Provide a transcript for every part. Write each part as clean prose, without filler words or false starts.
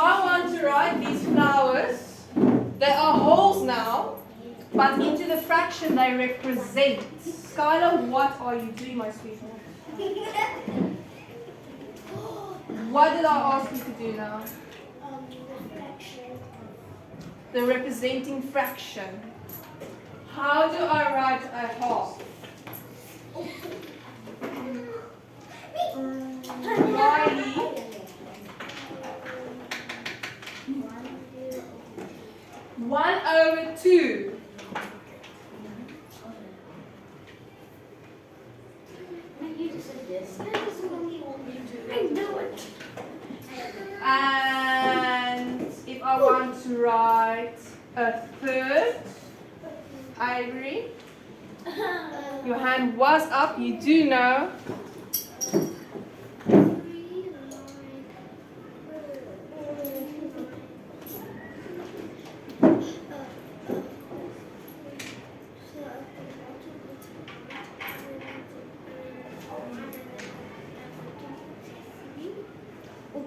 I want to write these flowers, there are holes now, but into the fraction they represent. Skylar, what are you doing, my sweetheart? What did I ask you to do now? The representing fraction. How do I write a half? Riley. 1/2. I know it. And if I want to write a third, Ivory, your hand was up, you do know.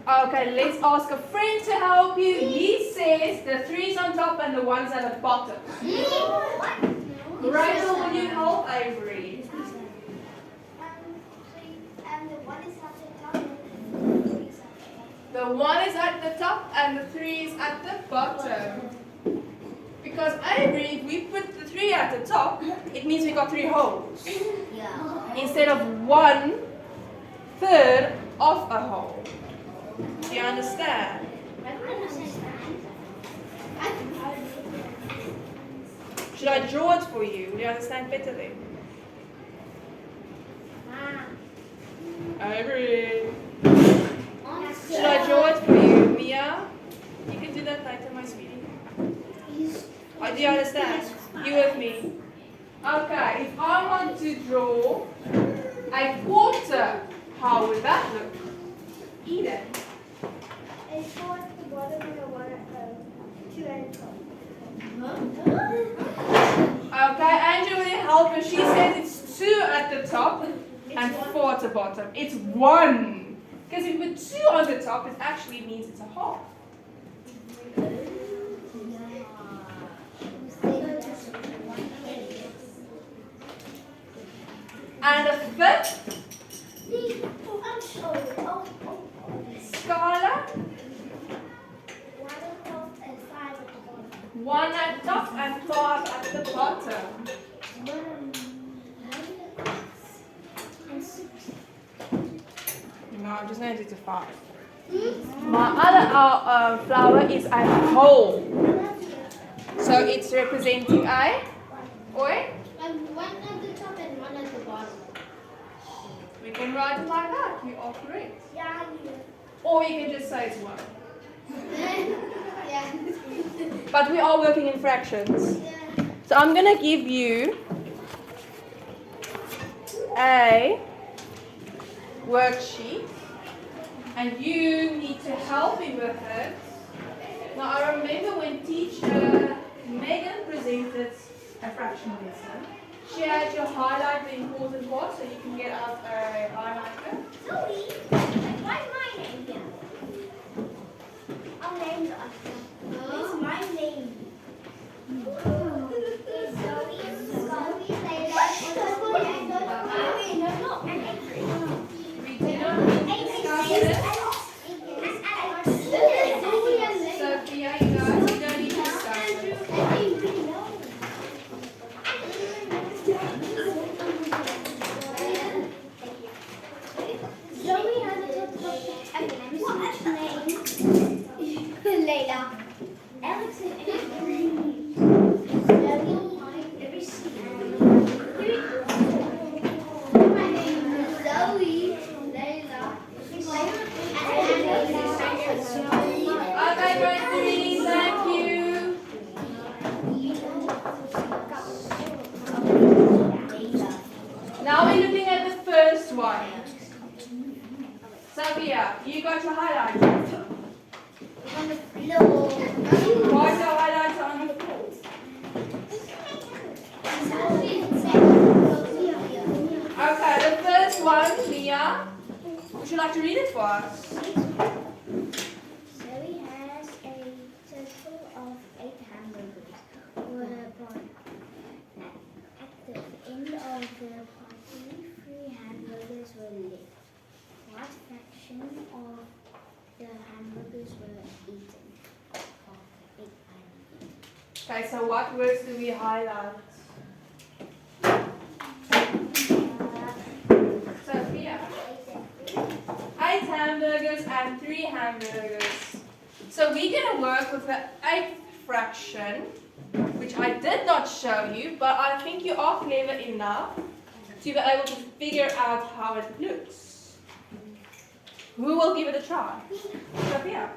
Okay, let's ask a friend to help you. He says the 3's on top and the 1's at the bottom. Rachel, will you help Avery? The 1 is at the top and the 3 is at the bottom. Because Avery, if we put the 3 at the top, it means we got 3 holes. Instead of 1/3 of a hole. Do you understand? Should I draw it for you? Will you understand better then? Ivory. Should I draw it for you? Mia? You can do that later, my sweetie. Do you understand? You with me? Okay, if I want to draw a quarter, how would that look? Eden. A 4 at the bottom and a 1 at the 2 at the top. Okay, Angela, will you help her? She says it's 2 at the top and 4 at the bottom. It's 1. Because if we put 2 on the top, it actually means it's a half. And a fifth. I'm sorry. Scarlet. 1 at the top and 5 at the bottom. 1 at top and 5 at the bottom. No, I'm just going to do to 5. My other flower is a hole. So it's representing a oi. And 1 at the top and 1 at the bottom. We can write it like that. You are correct. Yeah. Or you can just say it's 1. Yeah. But we are working in fractions. So I'm going to give you a worksheet. And you need to help me with it. Now I remember when teacher Megan presented a fraction lesson, she had you highlight the important parts so you can get out a highlighter. Zoe, why my name here? I'll name the other. It's my name. Zoe, Layla, and Avery. We did not discuss this. Sophia, you guys, you don't need to discuss it. Zoe has a name. Layla. Alex and Avery. My name is Zoe, Layla, Okay, grade 3, thank you. Now we're looking at the first one. Sophia, you got your highlighter. on the floor. Why's your highlighter on the floor? Okay, the first one, Mia. Would you like to read it for us? Zoe has Okay, so what words do we highlight? Sophia. 8 hamburgers and 3 hamburgers. So we're going to work with the 8th fraction, which I did not show you, but I think you are clever enough to be able to figure out how it looks. Who will give it a try? Sophia.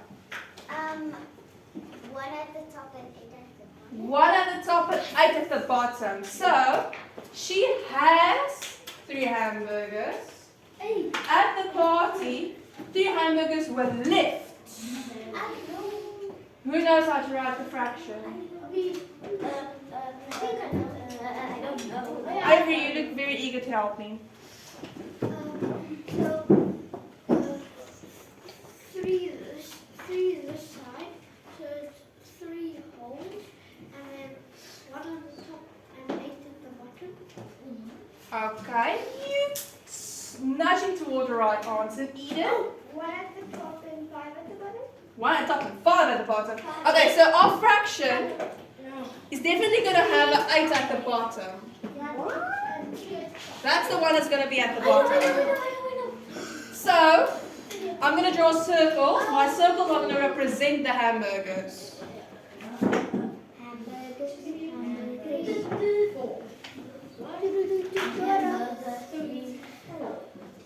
1 at the top and 8 at the bottom. 1 at the top and 8 at the bottom. So she has 3 hamburgers. At the party, 3 hamburgers were left. Who knows how to write the fraction? I don't know. Ivory, you look very eager to help me. Three this side, so it's 3 holes, and then 1 on the top and 8 at the bottom. Okay, you nudging toward the right answer. Eden? 1 at the top and 5 at the bottom. 1 at the top and 5 at the bottom. Okay, so our fraction is definitely going to have an 8 at the bottom. That's the one that's going to be at the bottom. So, I'm going to draw a circle. My circles are going to represent the hamburgers.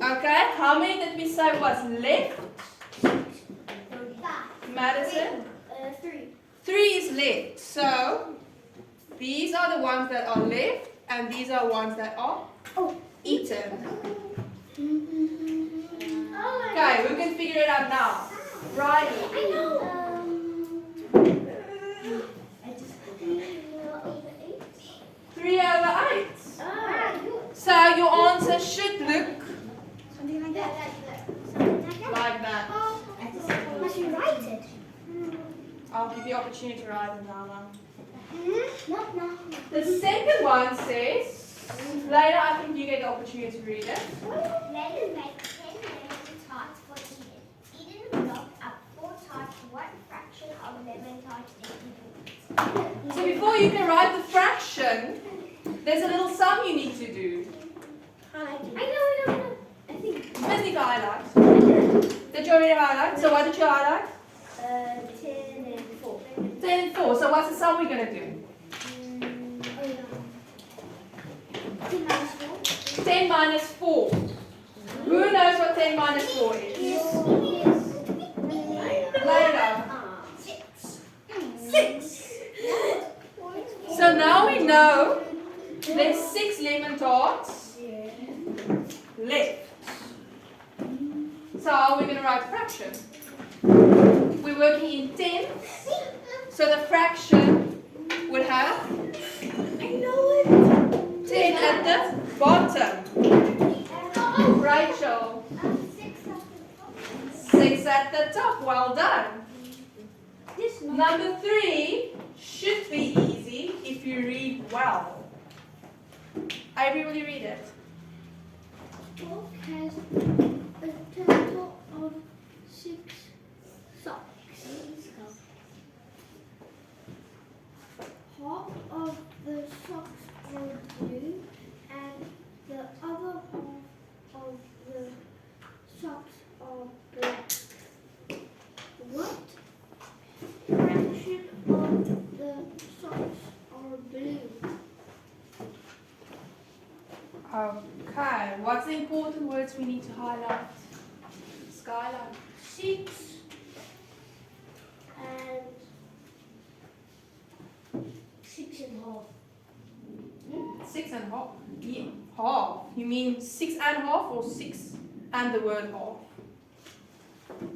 Okay, how many did we say was left? Madison? 3. 3 is left. So, these are the ones that are left, and these are ones that are eaten. Okay, we can figure it out now. Right. I know. 3 over 8. So your answer should look Something like that. Something like like that. that. Must you write it? I'll give you opportunity to write it down now. No. The second one says, later I think you get the opportunity to read it. Later make 10 lemon tarts for Eden. Eden knocked up 4 tarts. What fraction of lemon tarts did Eden eat? So before you can write the fraction, there's a little sum you need to do. I know. I think. You just need to highlight. Did you already highlight? So what did you highlight? 10 and 4. 10 and 4. So what's the sum we're going to do? 10 minus 4. 10 minus 4. Who knows what 10 minus 4 is? Later. 6. So now we know there's 6 lemon tarts left. So how are we going to write fraction? We're working in tenths. So the fraction would have 10 at the bottom. Rachel. 6 at the top. Well done. Number 3 should be easy if you read well. Ivory, will you read it? Dog has a total of 6 socks. Half of the socks are blue and the other half of the socks are black. What fraction of the socks are blue? Okay, what's the important words we need to highlight? Skylar. 6 and 6.5. 6 and half. Yeah, half. You mean 6 and half or 6 and the word half?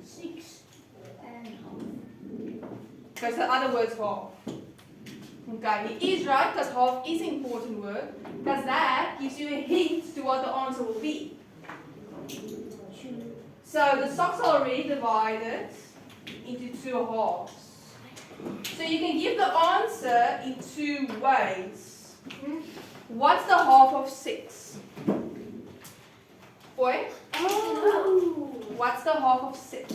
6 and Because the other word's half. Okay, he is right because half is an important word because that gives you a hint to what the answer will be. So the socks are already divided into 2 halves. So you can give the answer in 2 ways. What's the half of 6? Boy? Oh. What's the half of 6?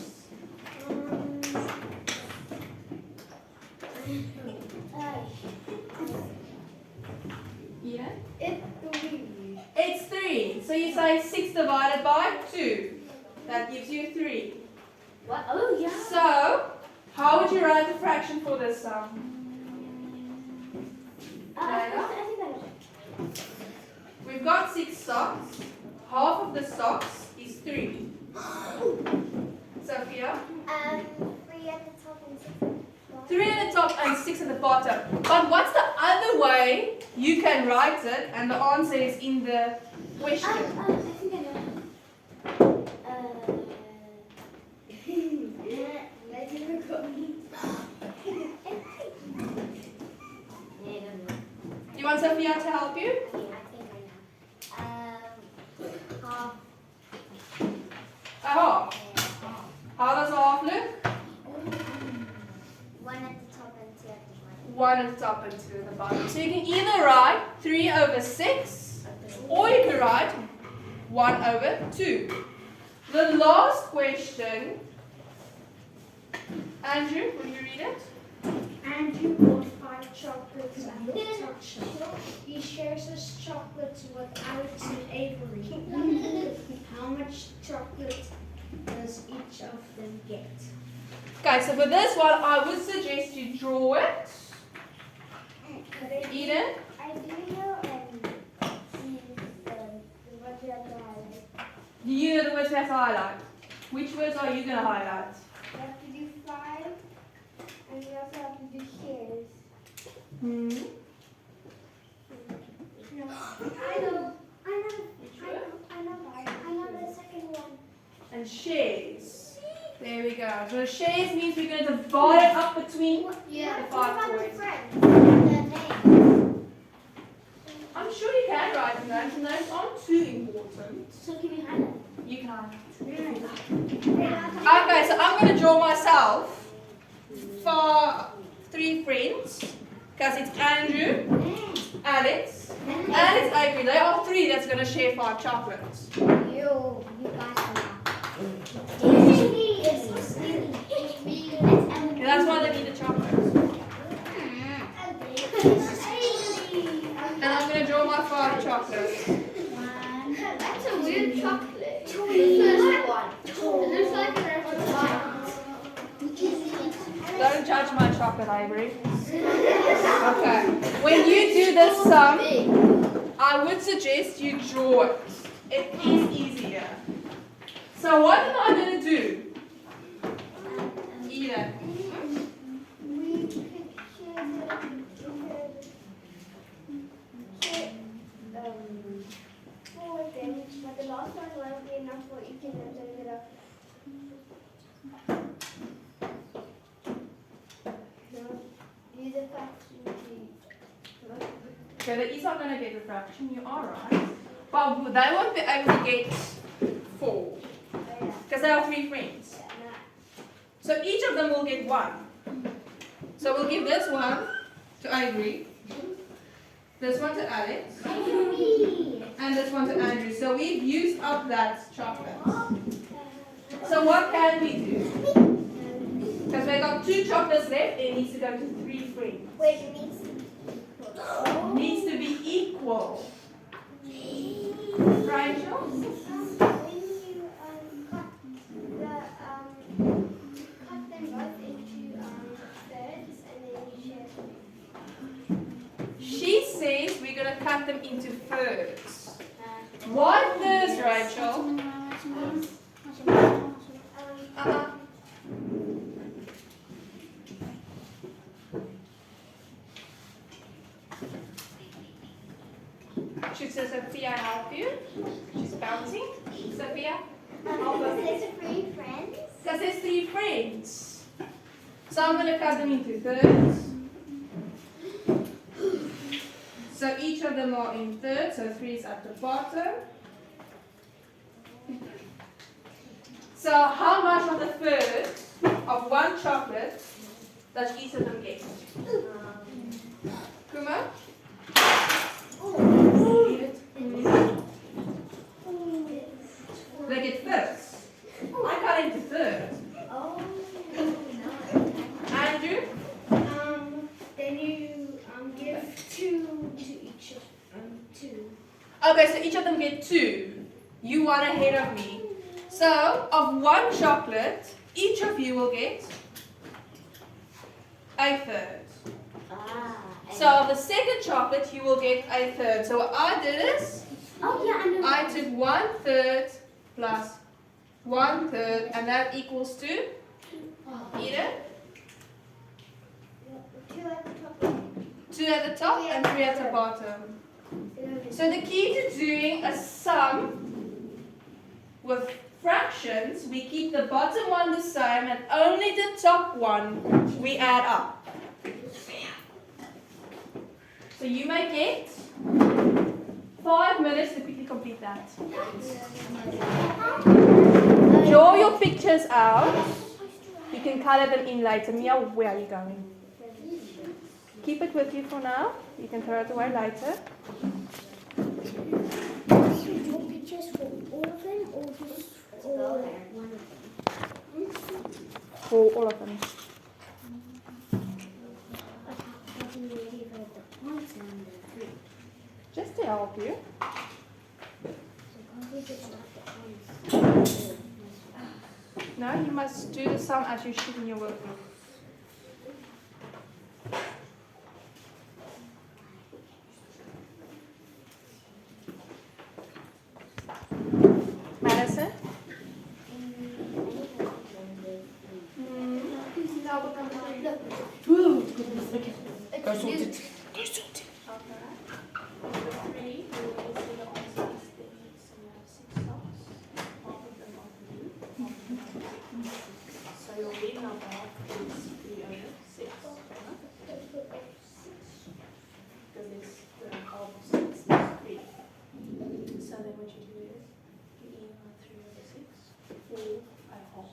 That gives you 3. What? Oh, yeah. So, how would you write the fraction for this sum? I think I know. We've got 6 socks. Half of the socks is 3. Sophia? 3 at the top and 6 at the bottom. 3 at the top and 6 at the bottom. But what's the other way you can write it and the answer is in the question? I think I know. Let me record me. Do you want Sophia to help you? Yeah, I think I know. Half. A half. How does a half look? 1 at the top and 2 at the bottom. 1 at the top and 2 at the bottom. So you can either write 3 over 6 or you can write 1 over 2. The last question, Andrew, will you read it? Andrew bought 5 chocolates at the tuck shop. He shares his chocolates with Alex and Avery. How much chocolate does each of them get? Okay, so for this one, I would suggest you draw it. Eden? I do know what you have to highlight. Do you know the words we have to highlight? Which words are you going to highlight? You have to do 5, and you also have to do shares. Hmm. No, I know the second one. And shares. There we go. So shares means we're going to divide it up between the 5 points. I'm sure you can write them notes, and those aren't too important. So can you highlight? You can highlight. Okay, so I'm going to draw myself for 3 friends, because it's Andrew, Alex, and it's Avery. They are 3 that's going to share 5 chocolates. You guys are And that's why they need the chocolates. And I'm going to draw my 5 chocolates. That's a weird chocolate. The first one. It looks like an actual bite. Don't judge my chocolate, Avery. Okay. When you do this sum, I would suggest you draw it. It is easier. So what am I going to do? Eden. We could share four of them, but the last one won't be enough for each of them to get up. No, use a fraction sheet. Okay, the E's not going to get a fraction. You are right. But they won't be able to get 4. Because they are 3 friends. So each of them will get 1. So we'll give this one to Avery, this one to Alex, and this one to Andrew. So we've used up that chocolate. So what can we do? Because we've got 2 chocolates left, it needs to go to 3 friends. Wait, it needs to It needs to be equal. Rachel? when you cut them both into thirds and then you share them. She says we're going to cut them into thirds. What thirds, Rachel? Should Sophia help you? She's bouncing. Sophia? There's 3 friends. Because there's 3 friends. So I'm going to cut them into thirds. So each of them are in thirds, so 3 is at the bottom. So how much of the third of 1 chocolate does each of them get? Kuma? Eat it. They get thirds. I cut into thirds. Oh, Andrew? Then you give 2 to each of 2. Okay, so each of them get 2. You 1 ahead of me. So, of one chocolate, each of you will get a third. So, of the second chocolate, you will get a third. So, what I did is, I took 1/3 plus 1/3, and that equals to, Eden? 2 at the top and 3 at the bottom. So the key to doing a sum with fractions, we keep the bottom one the same and only the top one we add up. So you may get 5 minutes to quickly complete that. Draw your pictures out. You can color them in later. Mia, where are you going? Keep it with you for now. You can throw it away later. Draw pictures for all of them or just for one of them? For all of them. Just to help you. No, you must do the sum as you should in your workbook. Madison? Go sort it. Go sort it. So your lead number is 306. Because it's the half of 6 is 3. So then what you do is you email 306 or I half.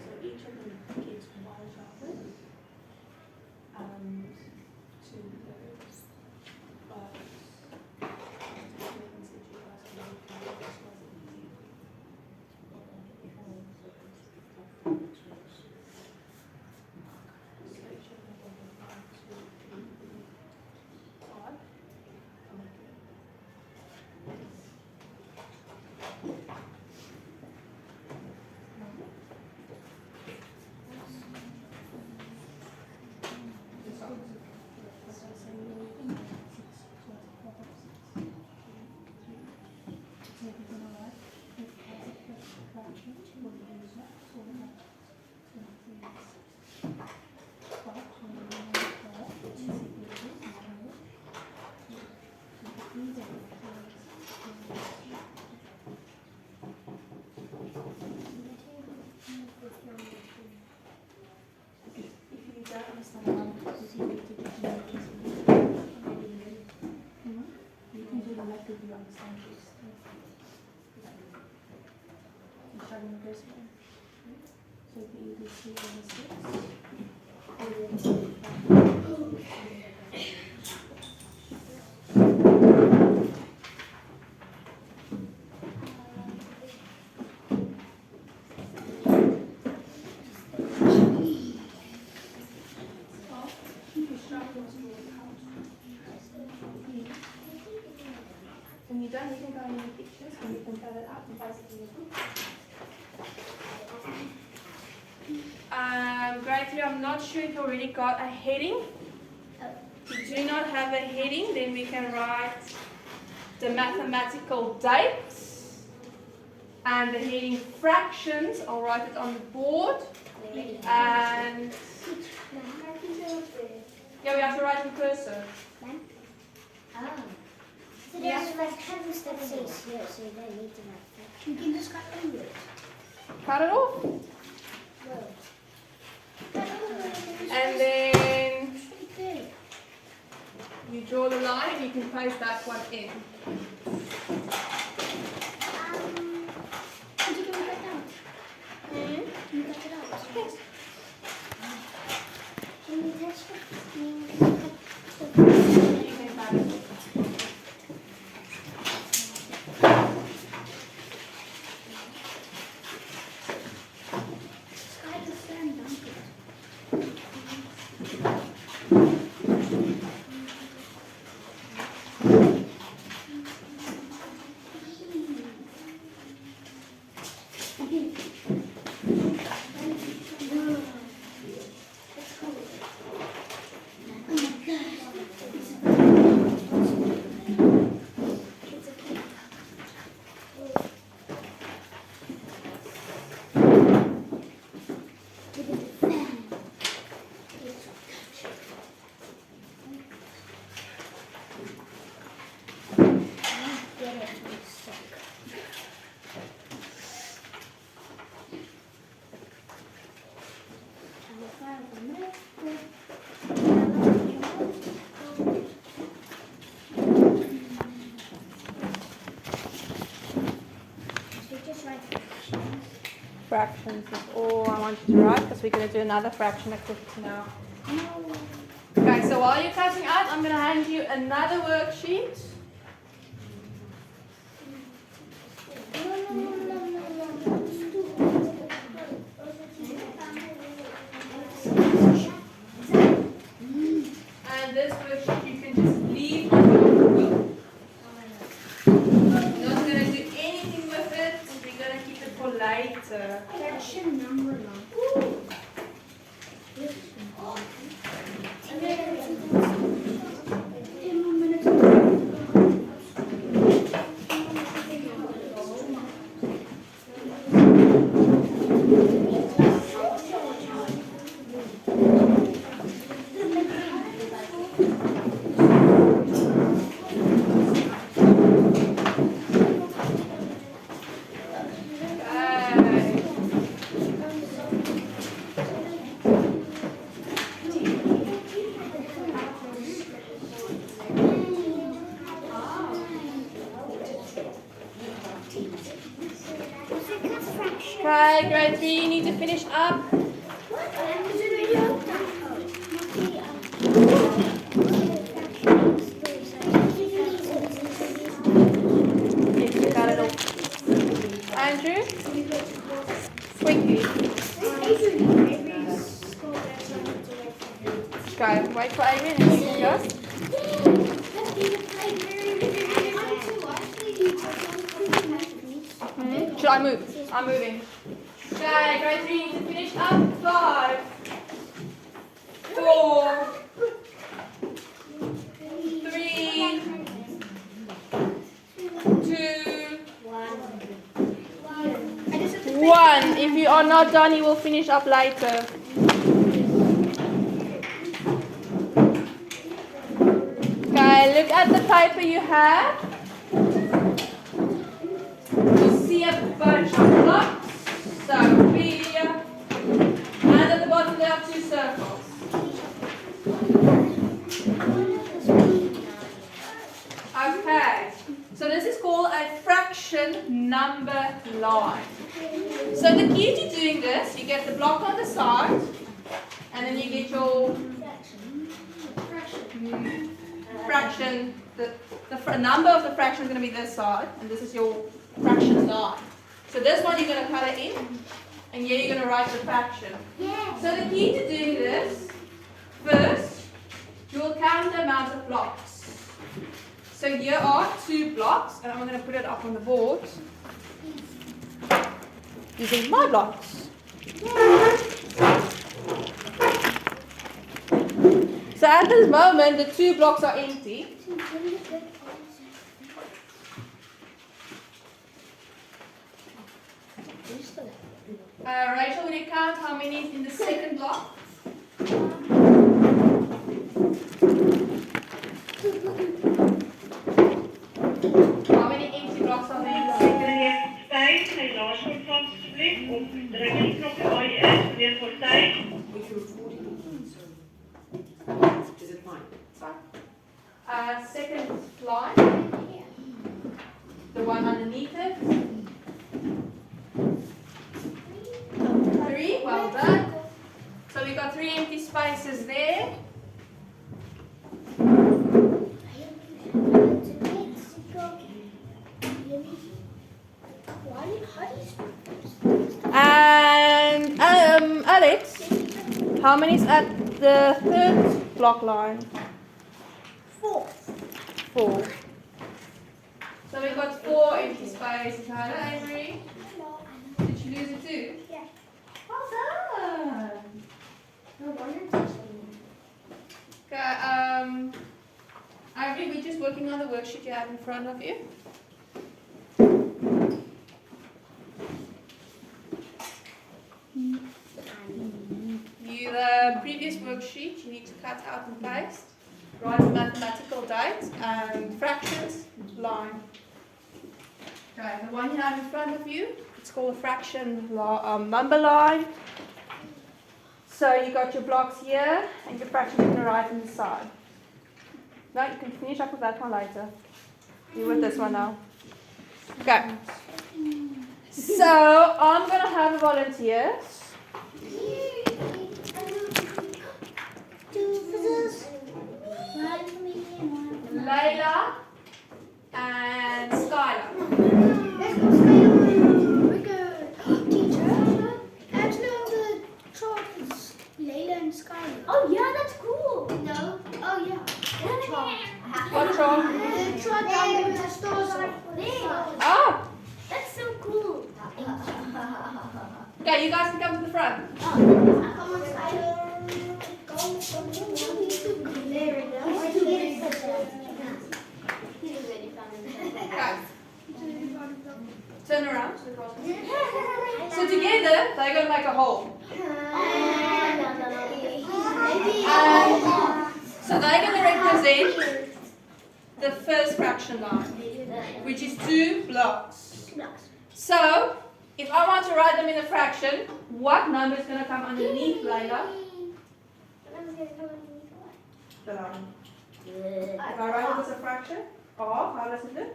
So each of them gets 1 chocolate and 2/3. But When you're done, you can go in your pictures and you can cut it out and paste it in your book. Grade 3, I'm not sure if you already got a heading. If you do not have a heading, then we can write the mathematical dates and the heading fractions. I'll write it on the board. And yeah, we have to write in cursor. So there's like canvas that says here, so you don't need to write that. You can just cut over it. Cut it off. And then you draw the line and you can paste that one in. Could you do it right now? Can you cut it out? Yes. Can you touch it? You can cut it. Try to stand down. fractions is all I want you to write because we're going to do another fraction activity now. Okay, so while you're cutting out, I'm going to hand you another worksheet. And this worksheet you can just leave on your book. You're not going to do anything with it. We're going to keep it for later. Fraction number line. Okay, grade 3, you need to finish up. Yes, you got it all. Andrew? Quickly. Okay, wait for Adrian and you can go. Should I move? I'm moving. Okay, grade 3, you need to finish up. 5, 4, 3, 2, 1. If you are not done, you will finish up later. Okay, look at the paper you have. You see a bunch of blocks. So, here, and at the bottom there are 2 circles. Okay, so this is called a fraction number line. So the key to doing this, you get the block on the side, and then you get your fraction. The number of the fraction is going to be this side, and this is your fraction line. So this one you're going to color in, and here you're going to write the fraction. So the key to doing this, first, you will count the amount of blocks. So here are 2 blocks, and I'm going to put it up on the board using my blocks. So at this moment, the 2 blocks are empty. Rachel, will you count how many is in the second block? How many empty blocks are there in the second? 5, helaas voor Frans alsjeblieft. Of druk die knopje waar je is, weer voor tijd. Is it fine? Second line. The one underneath it. 3, well done. So we got 3 empty spaces there. And Alex, how many is at the third block line? 4. 4. So we've got 4 empty spaces. Hello, Avery. Did you lose it too? Yeah. Well done. No wonder. Okay, Avery, we're just working on the worksheet you have in front of you. The previous worksheet, you need to cut out and paste. Write the mathematical date and fractions line. Okay, the one you have in front of you, it's called a fraction number line. So you got your blocks here and your fraction on the right hand side. Now you can finish up with that one later. You with this one now. Okay. So I'm gonna have volunteers. Layla and Skylar. Let's go, Skylar. We're good. Teacher, actually on the chart is Layla and Skylar. Oh yeah, that's cool. No. Oh yeah. What chart? The chart down there with the stars on. Ah! That's so cool. Okay, you guys can come to the front. Come on, Skylar. There we go. Okay. Turn around. So together, they're going to make a hole. So they're going to represent the first fraction line, which is 2 blocks. So, if I want to write them in a fraction, what number is going to come underneath, Layla? If I write it as a fraction of, how does it look?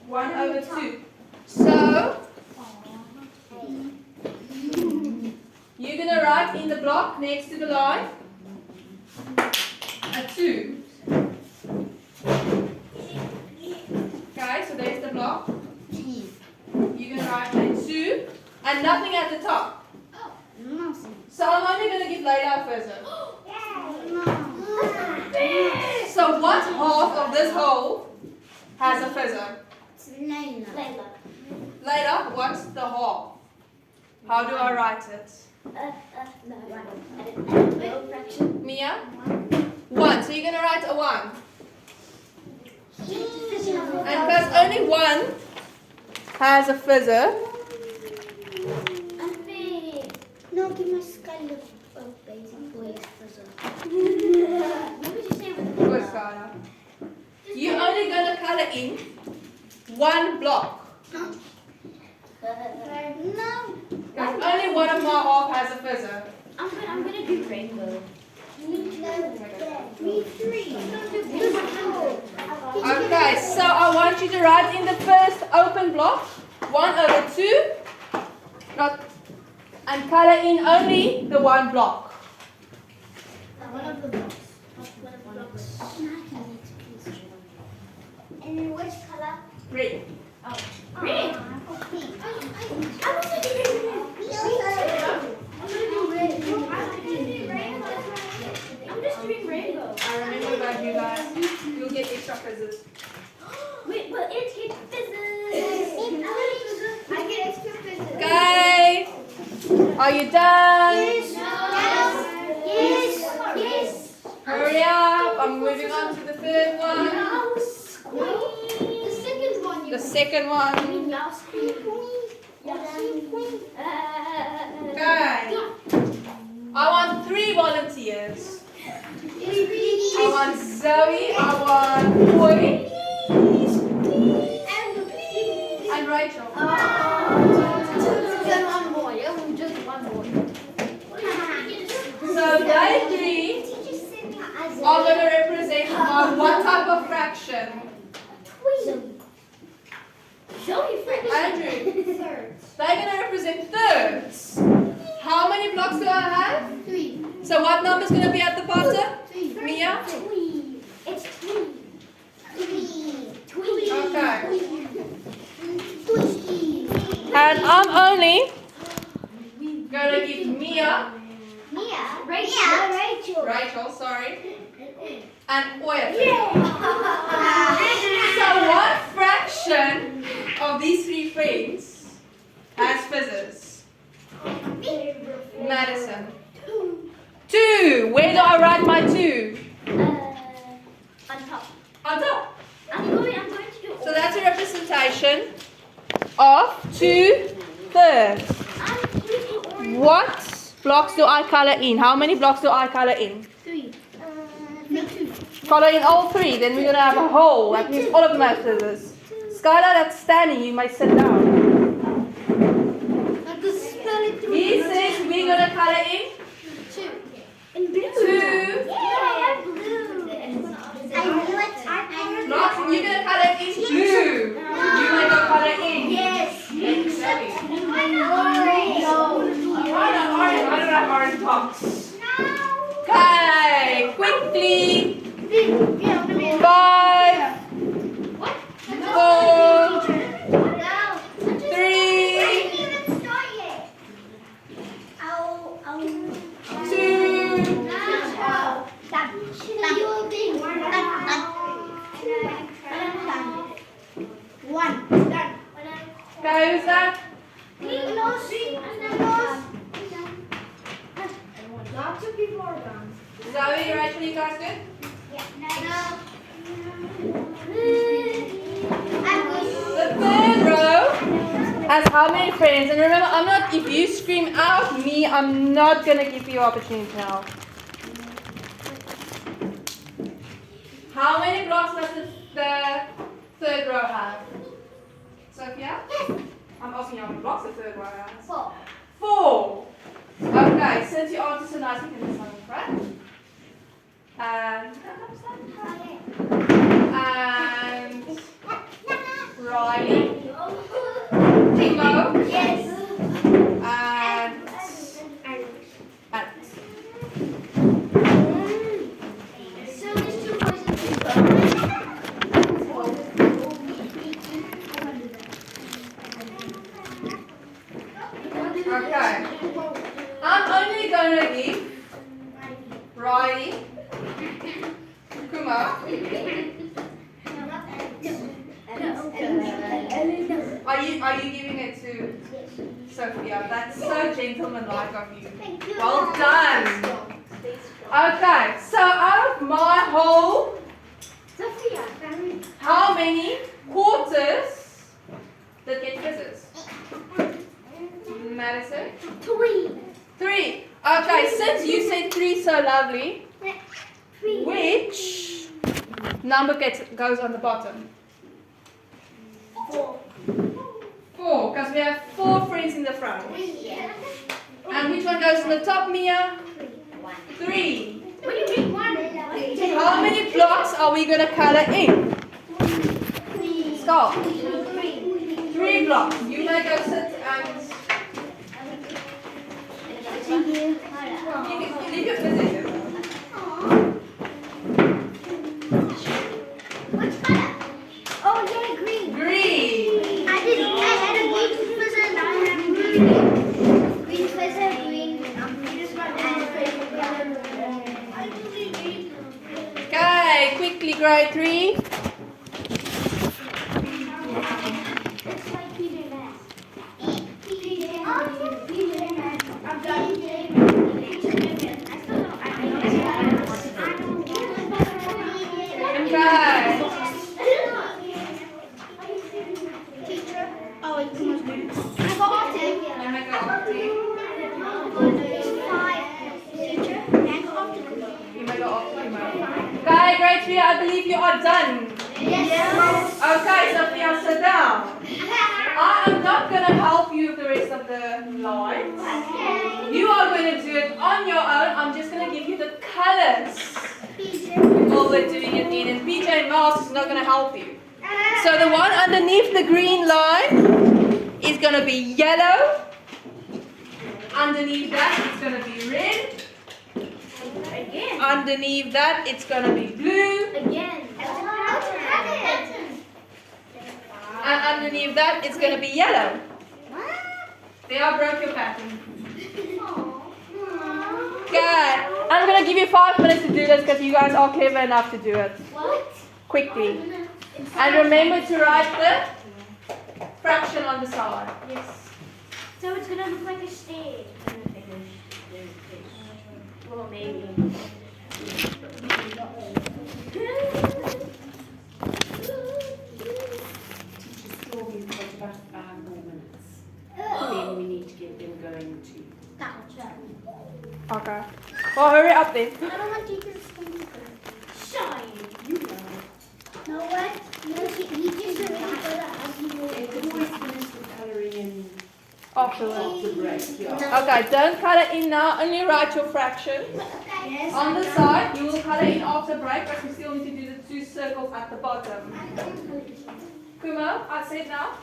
1 over 2. So, you're going to write in the block next to the line a 2. Okay, so there's the block. You're going to write a 2 and nothing at the top. So I'm only going to give Layla a fizzer. So what half of this hole has a fizzer? Layla, what's the half? How do I write it? Mia? 1. So you're going to write a 1. And because only 1 has a fizzer, No, give my Skylar a basic voice for good Skylar. You're only going to color in 1 block. No. Because only one of my half has a fizzer. I'm gonna do rainbow. Me 3. Okay, so I want you to write in the first open block 1 over 2, and color in only the 1 block. One of the blocks. And which color? Green. Green. I'm just doing rainbow. I remember about you guys. You'll get extra fizzes. Wait, but it hit fizzes. I get extra fizzes. Okay. Are you done? Yes. Hurry up. I'm moving on to the third one. The second one. The second one. Okay. I want 3 volunteers. I want Zoe, I want Boy, and Rachel. So they 3 are going to represent what type of fraction? Andrew. They're going to represent thirds. How many blocks do I have? 3. So what number is going to be at the bottom? Mia? It's tweet. Okay. And I'm only going to give Mia, Rachel, sorry, and Oya. So what fraction of these 3 friends has fizzes? Madison. 2. Where do I write my 2? On top. On top. I'm going to do So that's a representation of 2 thirds. I'm doing orange. What blocks do I color in? How many blocks do I color in? 3. Color in all 3, then we're going to have a hole. That means all of them have scissors. Skylar, that's standing. You might sit down. He says we're going to color in 2. In blue. 2 Yeah, blue. blocks, and you're going to color in blue. You might go color in 5, 4, 3, Even start yet. 2, okay, who's that? Lots of people are done. Zoe, Rachel, you guys good? The third row has how many friends? And remember, I'm not, if you scream out me, I'm not going to give you opportunity to help. How many blocks does the third row have? Sophia? I'm asking you how many blocks the third row has. 4. Okay, since you answered so nice, you can stand in front. And Riley. Timo. Yes. And Alex. So there's 2 boys and 2 girls. Okay. I'm only going to give Riley, Kuma. Are you giving it to Sophia? That's so gentlemanlike of you. Well done. Okay, so out of my whole, how many quarters did get quizzes? Madison? 3. Okay, since you said 3 so lovely, which number goes on the bottom? 4, because we have 4 friends in the front. And which one goes on the top, Mia? 3. How many blocks are we going to color in? Stop. 3 blocks. You may go sit and leave your position. Which color? Oh, yeah, green. Green. I had a green fizzer, now I have a green. Green fizzer, green. Okay, quickly, grade 3. Okay, grade 3, I believe you are done. Yes. Okay, Sophia, sit down. I am not going to help you with the rest of the lines. You are going to do it on your own. I'm just going to give you the colors while we're doing it in. And PJ Mouse is not going to help you. So the one underneath the green line is going to be yellow. Underneath that, it's going to be red. Again. Underneath that, it's going to be blue. Again. And underneath that, it's going to be yellow. There, I broke your pattern. Okay, I'm going to give you 5 minutes to do this because you guys are clever enough to do it. What? Quickly. And remember to write the fraction on the side. Yes. So it's gonna look like a stage. Well, maybe. Storm, you've got about 5 more minutes. Then we need to get them going too. Okay. Well, hurry up then. I don't want teachers to shine. You know. No what? No, he just They could always finish the colouring in Afterwards. after break, yeah. Okay, don't colour in now. Only write your fractions. Yes. On the side, you will colour in after break, but we still need to do the 2 circles at the bottom. Kumo, I said now.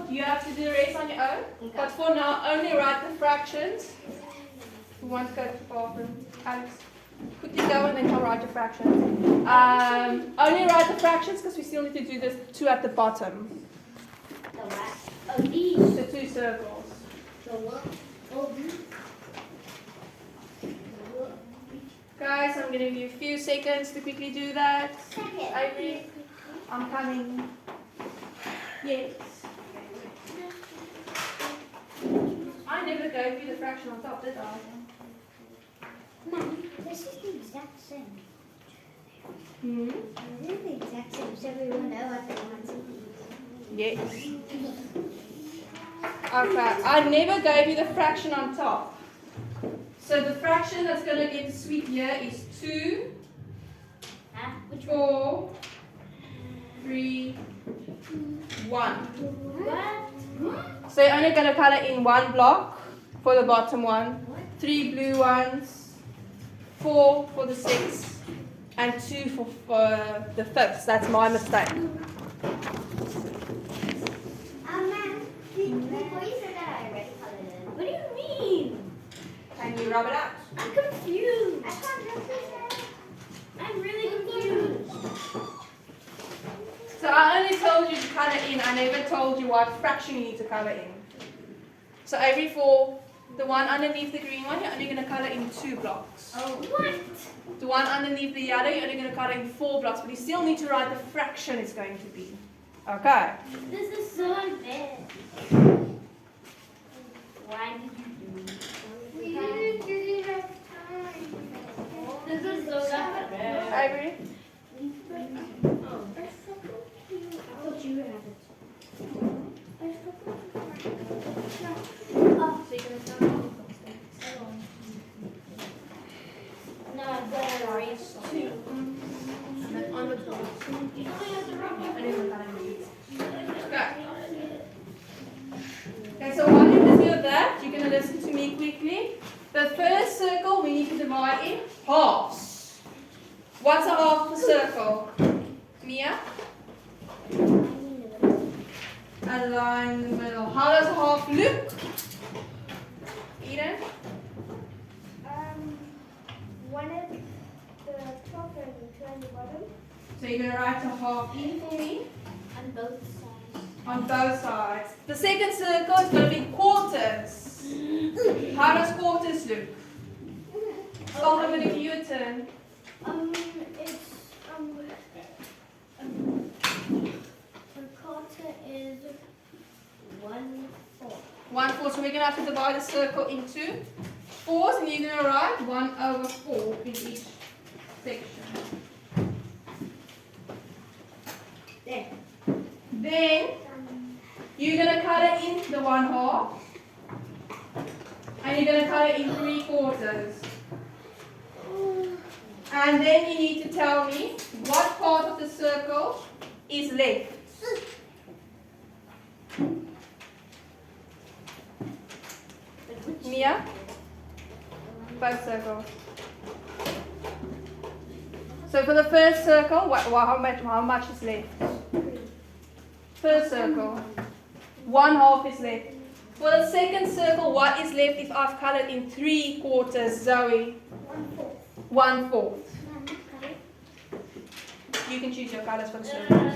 You have to do the rest on your own. But for now, only write the fractions. Who wants to go to the bathroom? Alex. quickly go and then come write your fractions. Only write the fractions because we still need to do this 2 at the bottom. The what? Oh, these. The 2 circles. The what? Oh, these. Guys, I'm giving you a few seconds to quickly do that. Second. Ivory, I'm coming. Yes. I never gave you the fraction on top, did I? Mom, this is the exact same. Hmm? This is the exact same, so we will know what the ones are. Yes. Okay, I never gave you the fraction on top. So the fraction that's going to get sweet here is 2, Huh? Which 4, 3, 1. What? So you're only going to color in 1 block for the bottom one, 3 blue ones, 4 for the 6, and 2 for the 5th. That's my mistake. Ma'am, before you said that, I already colored it. What do you mean? Can you rub it out? I'm confused. I can't look at that. I'm really confused. So I only told you to color in. I never told you what fraction you need to color in. So Avery, for the one underneath the green one, you're only going to color in 2 blocks. Oh, what? The one underneath the yellow, you're only going to color in 4 blocks, but you still need to write the fraction it's going to be. Okay. This is so unfair. Why did you do it? We didn't have time. This is so unfair. Avery? I thought you had it. So you're going to start No, I'm gonna erase 2. and then on the top. And then we're coloring these. Okay. Okay, so while you're busy with that, you're going to listen to me quickly. The first circle we need to divide in halves. What's a half of a circle? Mia? A line in the middle. How does a half look? Eden? One at the top and 2 at the bottom. So you're going to write a half in for me On both sides. on both sides. The second circle is going to be quarters. How does quarters look? Stop, I'm going to give you a turn. It's a quarter is 1/4. 1/4. So we're going to have to divide the circle into 4s, and you're going to write 1/4 in each section. There. Then you're going to color in the 1/2, and you're going to color in 3/4. And then you need to tell me what part of the circle is left. Mia? Both circles. So for the first circle, how much is left? First circle, 1/2 is left. For the second circle, what is left if I've colored in 3/4, Zoe? 1/4. 1/4. You can choose your colors for the circle.